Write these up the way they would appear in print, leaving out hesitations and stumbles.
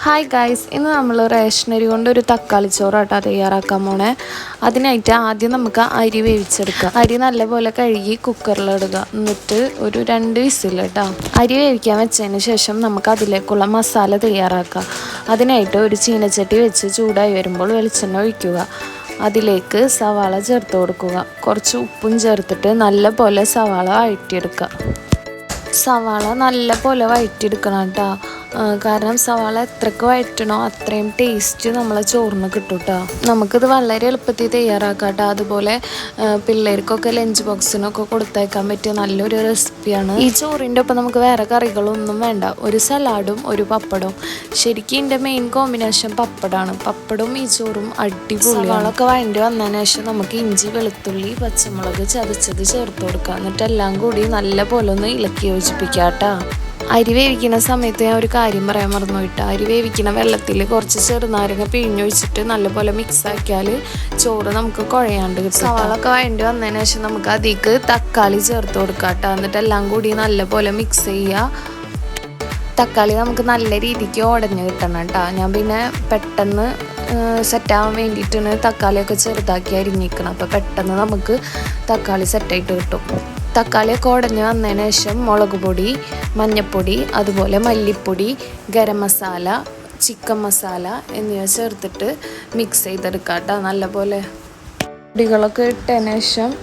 Hi guys, ഇന്ന് നമ്മൾ റേഷനരി കൊണ്ട് ഒരു തക്കാളി ചോറാട്ടോ തയ്യാറാക്കാൻ പോണേ. അതിനായിട്ട് ആദ്യം നമുക്ക് അരി വേവിച്ചെടുക്കാം. അരി നല്ലപോലെ കഴുകി കുക്കറിലിടുക. എന്നിട്ട് ഒരു 2 വിസിൽ കേട്ടോ. അരി വേവിക്കാൻ വെച്ചതിന് ശേഷം നമുക്ക് അതിലേക്കുള്ള മസാല തയ്യാറാക്കാം. അതിനായിട്ട് ഒരു ചീനച്ചട്ടി വെച്ച് ചൂടായി വരുമ്പോൾ വെളിച്ചെണ്ണ ഒഴിക്കുക. അതിലേക്ക് സവാള ചേർത്ത് കൊടുക്കുക. കുറച്ച് ഉപ്പും ചേർത്തിട്ട് നല്ലപോലെ സവാള വഴറ്റിയെടുക്കുക. സവാള നല്ലപോലെ വഴറ്റിയെടുക്കണം കേട്ടോ. കാരണം സവാള എത്രക്ക് വഴറ്റണോ അത്രയും ടേസ്റ്റ് നമ്മളെ ചോറിന് കിട്ടും കേട്ടോ. നമുക്കിത് വളരെ എളുപ്പത്തിൽ തയ്യാറാക്കാം കേട്ടോ. അതുപോലെ പിള്ളേർക്കൊക്കെ ലഞ്ച് ബോക്സിനൊക്കെ കൊടുത്തയക്കാൻ പറ്റിയ നല്ലൊരു റെസിപ്പിയാണ്. ഈ ചോറിൻ്റെ ഒപ്പം നമുക്ക് വേറെ കറികളൊന്നും വേണ്ട. ഒരു സലാഡും ഒരു പപ്പടവും. ശരിക്കും ഇതിൻ്റെ മെയിൻ കോമ്പിനേഷൻ പപ്പടമാണ്. പപ്പടവും ഈ ചോറും അടിപൊളി. സവാളൊക്കെ വഴണ്ടി വന്നതിന് ശേഷം നമുക്ക് ഇഞ്ചി, വെളുത്തുള്ളി, പച്ചമുളക് ചതച്ചത് ചേർത്ത് കൊടുക്കുക. എന്നിട്ട് എല്ലാം കൂടി നല്ല പോലെ ഒന്ന് ഇളക്കി യോജിപ്പിക്കുക കേട്ടോ. അരി വേവിക്കുന്ന സമയത്ത് ഞാൻ ഒരു കാര്യം പറയാൻ മറന്നുപോയിട്ട്, അരി വേവിക്കുന്ന വെള്ളത്തിൽ കുറച്ച് ചെറുനാരങ്ങ പിഴിഞ്ഞൊഴിച്ചിട്ട് നല്ലപോലെ മിക്സ് ആക്കിയാൽ ചോറ് നമുക്ക് കുഴയാണ്ട് കിട്ടും. സവാളൊക്കെ വഴണ്ടി വന്നതിന് ശേഷം നമുക്ക് അതിലേക്ക് തക്കാളി ചേർത്ത് കൊടുക്കാം കേട്ടോ. എന്നിട്ട് എല്ലാം കൂടി നല്ലപോലെ മിക്സ് ചെയ്യുക. തക്കാളി നമുക്ക് നല്ല രീതിക്ക് ഉടഞ്ഞ് കിട്ടണം കേട്ടോ. ഞാൻ പിന്നെ പെട്ടെന്ന് സെറ്റാവാൻ വേണ്ടിയിട്ടാണ് തക്കാളിയൊക്കെ ചെറുതാക്കി അരിഞ്ഞിക്കണം. അപ്പോൾ പെട്ടെന്ന് നമുക്ക് തക്കാളി സെറ്റായിട്ട് കിട്ടും. തക്കാളിയൊക്കെ ഉടഞ്ഞ് വന്നതിന് ശേഷം മുളക് പൊടി, മഞ്ഞൾപ്പൊടി, അതുപോലെ മല്ലിപ്പൊടി, ഗരം മസാല, ചിക്കൻ മസാല എന്നിവ ചേർത്തിട്ട് മിക്സ് ചെയ്തെടുക്കുക കേട്ടോ. നല്ലപോലെ പൊടികളൊക്കെ ഇട്ടതിന് ശേഷം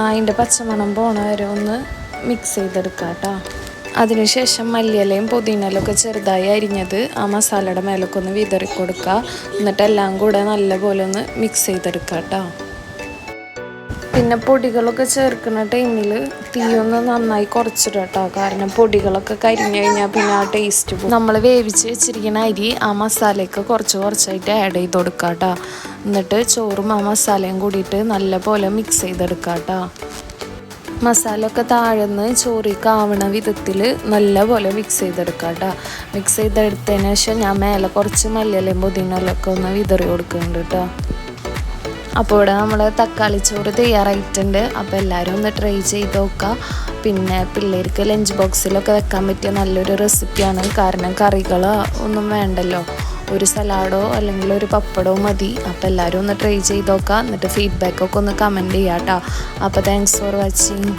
അതിൻ്റെ പച്ചമണം പോണ വരെ ഒന്ന് മിക്സ് ചെയ്തെടുക്കുക കേട്ടോ. അതിനുശേഷം മല്ലിയിലയും പുതിനയിലൊക്കെ ചെറുതായി അരിഞ്ഞത് ആ മസാലയുടെ മേലൊക്കെ ഒന്ന് വിതറി കൊടുക്കുക. എന്നിട്ട് എല്ലാം കൂടെ നല്ലപോലെ ഒന്ന് മിക്സ് ചെയ്തെടുക്കുക കേട്ടോ. പിന്നെ പൊടികളൊക്കെ ചേർക്കുന്ന ടൈമിൽ തീയൊന്ന് നന്നായി കുറച്ചിടുക കേട്ടോ. കാരണം പൊടികളൊക്കെ കരിഞ്ഞു കഴിഞ്ഞാൽ പിന്നെ ആ ടേസ്റ്റ് പോകും. നമ്മൾ വേവിച്ച് വെച്ചിരിക്കുന്ന അരി ആ മസാലയ്ക്ക് കുറച്ചായിട്ട് ആഡ് ചെയ്ത് കൊടുക്കുക കേട്ടോ. എന്നിട്ട് ചോറും ആ മസാലയും കൂടിയിട്ട് നല്ലപോലെ മിക്സ് ചെയ്തെടുക്കുക കേട്ടോ. മസാല ഒക്കെ താഴ്ന്ന് ചോറിക്ക് ആവണ വിധത്തിൽ നല്ലപോലെ മിക്സ് ചെയ്തെടുക്കുക കേട്ടോ. മിക്സ് ചെയ്തെടുത്തതിന് ശേഷം ഞാൻ മേലെ കുറച്ച് മല്ലിയിലയും പുതിനയിലൊക്കെ ഒന്ന് വിതറി കൊടുക്കുന്നുണ്ട് കേട്ടോ. അപ്പോൾ ഇവിടെ നമ്മൾ തക്കാളി ചോറ് തയ്യാറായിട്ടുണ്ട്. അപ്പോൾ എല്ലാവരും ഒന്ന് ട്രൈ ചെയ്ത് നോക്കുക. പിന്നെ പിള്ളേർക്ക് ലഞ്ച് ബോക്സിലൊക്കെ വെക്കാൻ പറ്റിയ നല്ലൊരു റെസിപ്പിയാണ്. കാരണം കറികൾ ഒന്നും വേണ്ടല്ലോ. ഒരു സലാഡോ അല്ലെങ്കിൽ ഒരു പപ്പടമോ മതി. അപ്പോൾ എല്ലാവരും ഒന്ന് ട്രൈ ചെയ്ത് നോക്കുക. എന്നിട്ട് ഫീഡ്ബാക്കൊക്കെ ഒന്ന് കമൻറ്റ് ചെയ്യാം കേട്ടോ. അപ്പോൾ താങ്ക്സ് ഫോർ വാച്ചിങ്.